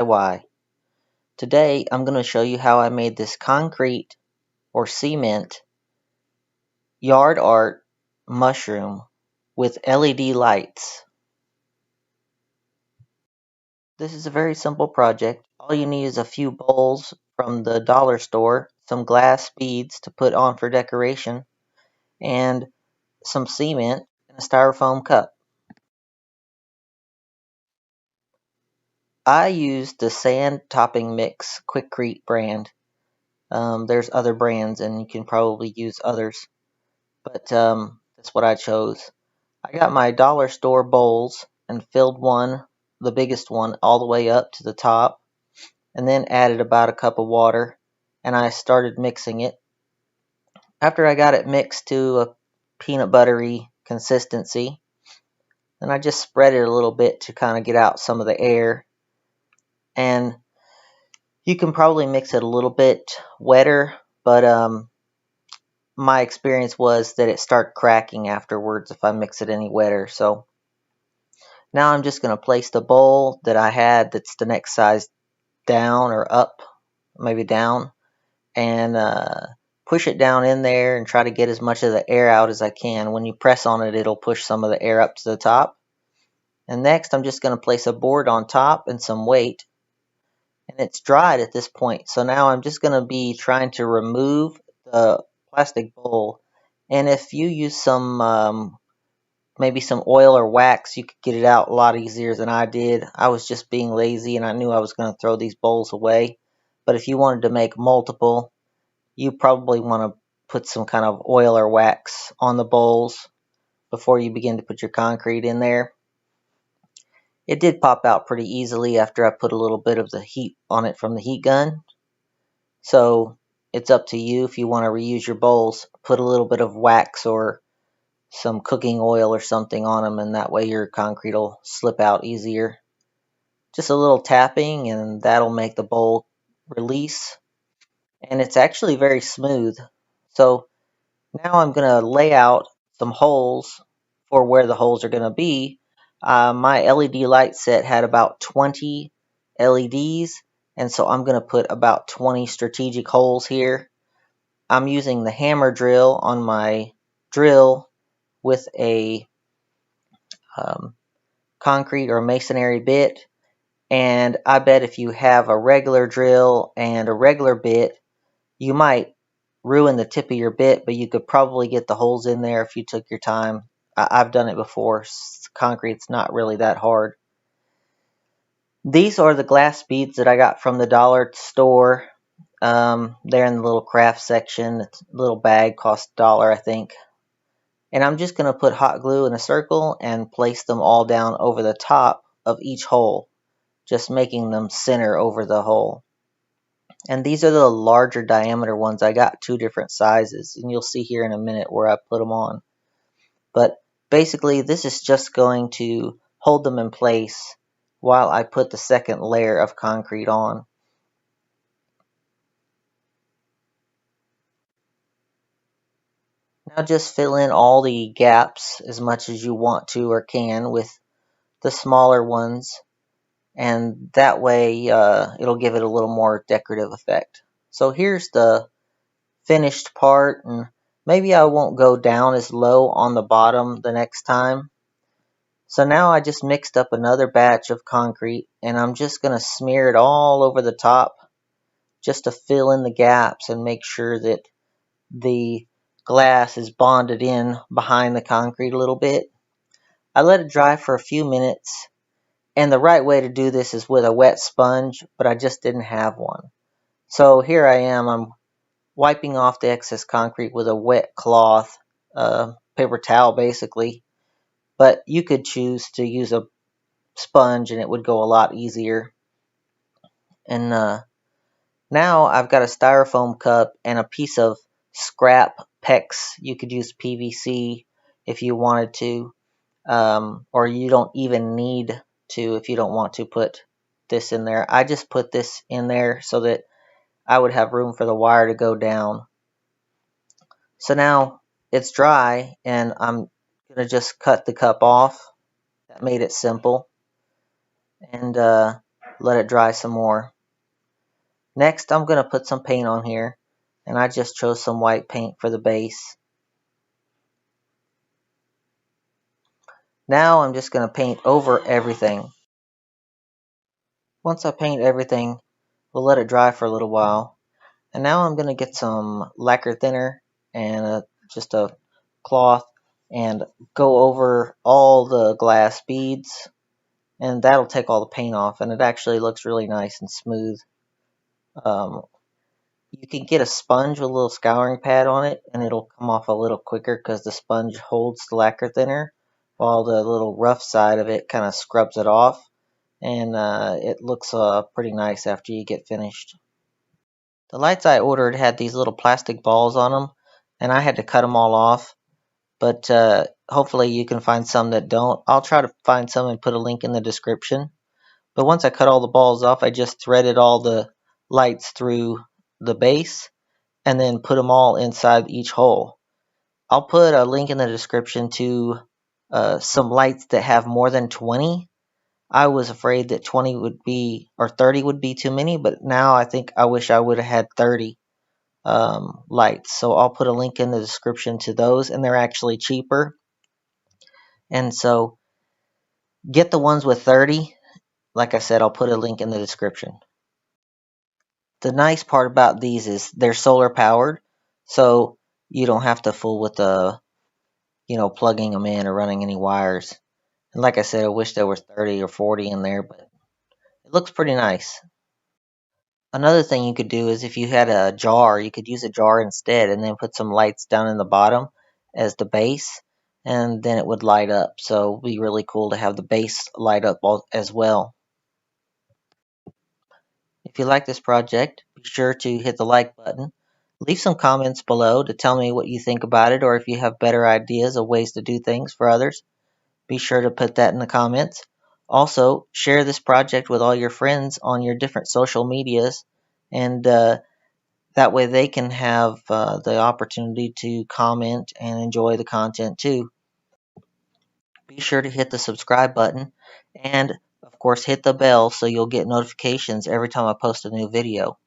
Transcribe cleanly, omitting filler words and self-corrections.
DIY. Today I'm going to show you how I made this concrete or cement yard art mushroom with LED lights. This is a very simple project. All you need is a few bowls from the dollar store, some glass beads to put on for decoration, and some cement and a styrofoam cup. I used the Sand Topping Mix Quikrete brand. There's other brands and you can probably use others, but that's what I chose. I got my dollar store bowls and filled one, the biggest one, all the way up to the top, and then added about a cup of water, and I started mixing it. After I got it mixed to a peanut buttery consistency, then I just spread it a little bit to kind of get out some of the air, and you can probably mix it a little bit wetter, but my experience was that it started cracking afterwards if I mix it any wetter. So now I'm just going to place the bowl that I had that's the next size down or up, maybe down, and push it down in there and try to get as much of the air out as I can. When you press on it, it'll push some of the air up to the top. And next I'm just going to place a board on top and some weight. And it's dried at this point. So now I'm just going to be trying to remove the plastic bowl. And if you use some maybe some oil or wax, you could get it out a lot easier than I did. I was just being lazy and I knew I was going to throw these bowls away. But if you wanted to make multiple, you probably want to put some kind of oil or wax on the bowls before you begin to put your concrete in there. It did pop out pretty easily after I put a little bit of the heat on it from the heat gun. So it's up to you if you want to reuse your bowls. Put a little bit of wax or some cooking oil or something on them, and that way your concrete will slip out easier. Just a little tapping and that'll make the bowl release. And it's actually very smooth. So now I'm going to lay out some holes for where the holes are going to be. My LED light set had about 20 LEDs, and so I'm going to put about 20 strategic holes here. I'm using the hammer drill on my drill with a concrete or masonry bit, and I bet if you have a regular drill and a regular bit, you might ruin the tip of your bit, but you could probably get the holes in there if you took your time. I've done it before. Concrete's not really that hard. These are the glass beads that I got from the dollar store. They're in the little craft section. It's a little bag, cost $1, I think. And I'm just going to put hot glue in a circle and place them all down over the top of each hole, just making them center over the hole. And these are the larger diameter ones. I got 2 different sizes, and you'll see here in a minute where I put them on. But basically, this is just going to hold them in place while I put the second layer of concrete on. Now just fill in all the gaps as much as you want to or can with the smaller ones, and that way it'll give it a little more decorative effect. So here's the finished part, and maybe I won't go down as low on the bottom the next time. So now I just mixed up another batch of concrete, and I'm just going to smear it all over the top just to fill in the gaps and make sure that the glass is bonded in behind the concrete a little bit. I let it dry for a few minutes, and the right way to do this is with a wet sponge, but I just didn't have one. So here I am, I'm wiping off the excess concrete with a wet cloth, paper towel basically, but you could choose to use a sponge and it would go a lot easier. And now I've got a styrofoam cup and a piece of scrap PEX. You could use PVC if you wanted to, or you don't even need to if you don't want to put this in there. I just put this in there so that I would have room for the wire to go down. So now it's dry and I'm going to just cut the cup off. That made it simple. And let it dry some more. Next, I'm going to put some paint on here, and I just chose some white paint for the base. Now I'm just going to paint over everything. Once I paint everything, we'll let it dry for a little while. And now I'm going to get some lacquer thinner and just a cloth and go over all the glass beads, and that'll take all the paint off, and it actually looks really nice and smooth. You can get a sponge with a little scouring pad on it, and it'll come off a little quicker because the sponge holds the lacquer thinner, while the little rough side of it kind of scrubs it off, and it looks pretty nice after you get finished. The lights I ordered had these little plastic balls on them, and I had to cut them all off, but hopefully you can find some that don't. I'll try to find some and put a link in the description. But once I cut all the balls off, I just threaded all the lights through the base and then put them all inside each hole. I'll put a link in the description to some lights that have more than 20. I was afraid that 20 would be, or 30 would be too many, but now I think I wish I would have had 30 lights. So I'll put a link in the description to those, and they're actually cheaper. And so get the ones with 30. Like I said, I'll put a link in the description. The nice part about these is they're solar powered, so you don't have to fool with the, plugging them in or running any wires. And like I said, I wish there was 30 or 40 in there, but it looks pretty nice. Another thing you could do is if you had a jar, you could use a jar instead and then put some lights down in the bottom as the base, and then it would light up. So it would be really cool to have the base light up as well. If you like this project, be sure to hit the like button. Leave some comments below to tell me what you think about it, or if you have better ideas of ways to do things for others. Be sure to put that in the comments. Also, share this project with all your friends on your different social medias, and that way they can have the opportunity to comment and enjoy the content too. Be sure to hit the subscribe button, and of course hit the bell so you'll get notifications every time I post a new video.